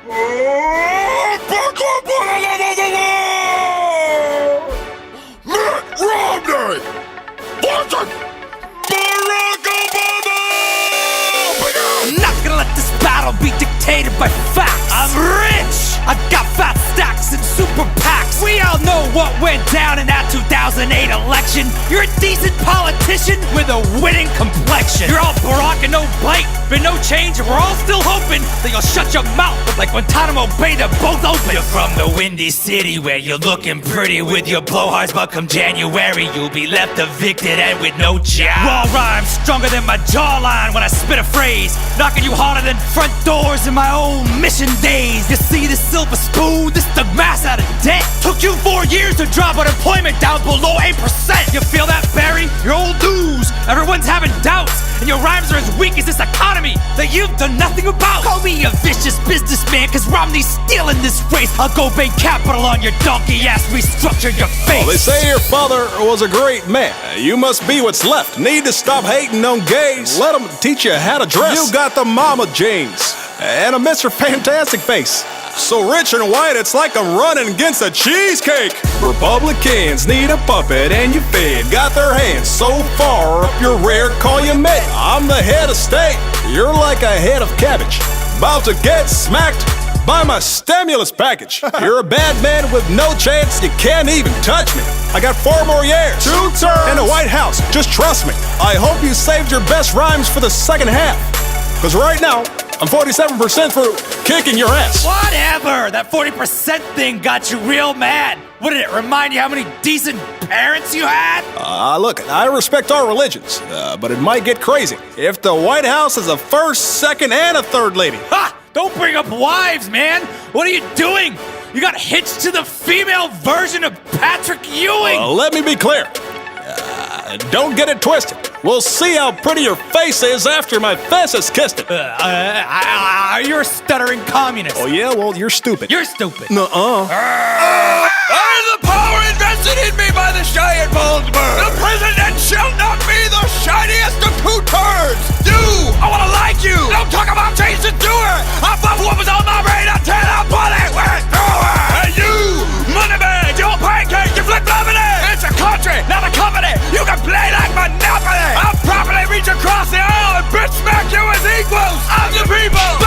Mitt Romney versus Barack Obama! I'm not gonna let this battle be dictated by facts. I'm rich! I got fat stacks and super PACs. We all know what went down in that 2008 election. You're a decent politician with a winning complexion. You're all Barack and no bite, but no change. We're all still hoping that you'll shut your mouth like Guantanamo Bay, they're both open. You're from the windy city where you're looking pretty with your blowhards, but come January you'll be left evicted and with no job. Raw rhymes stronger than my jawline when I spit a phrase, knocking you harder than front doors in my old mission days. You see this silver spoon, this the mass out of debt. Took you 4 years to drop unemployment down below 8%. You feel that, Barry? You're old news. Everyone's having doubts, and your rhymes are as weak as this economy that you've done nothing about. Call me a vicious businessman, cause Romney's stealing this race. I'll go bank capital on your donkey ass, restructure your face. Well, they say your father was a great man. You must be what's left. Need to stop hating on gays. Let them teach you how to dress. You got the mama jeans and a Mr. Fantastic face. So rich and white, it's like I'm running against a cheesecake. Republicans need a puppet and you fed. Got their hands so far up your rear, call you mate. I'm the head of state, you're like a head of cabbage. About to get smacked by my stimulus package. You're a bad man with no chance, you can't even touch me. I got 4 more years, 2 terms, in the White House, just trust me. I hope you saved your best rhymes for the second half, cause right now, I'm 47% through kicking your ass. Whatever! That 40% thing got you real mad. What did it remind you how many decent parents you had? Look, I respect our religions, but it might get crazy if the White House is a first, second, and a third lady. Ha! Don't bring up wives, man! What are you doing? You got hitched to the female version of Patrick Ewing! Let me be clear. Don't get it twisted. We'll see how pretty your face is after my fist has kissed it. You're a stuttering communist. Oh yeah? Well, you're stupid. You're stupid. Nuh-uh. I am the power invested in me by the giant Voldsberg. The president shall not be the shiniest of 2 turds. You, I wanna like you. Don't talk about change to do it. I fought what was on my brain until I put it went through it. And you, Moneybag, you're a pancake, you flip-flopping it. It's a country, not a company. You can play like Monopoly. I'll properly reach across the aisle and bitch smack you as equals. I'm the people.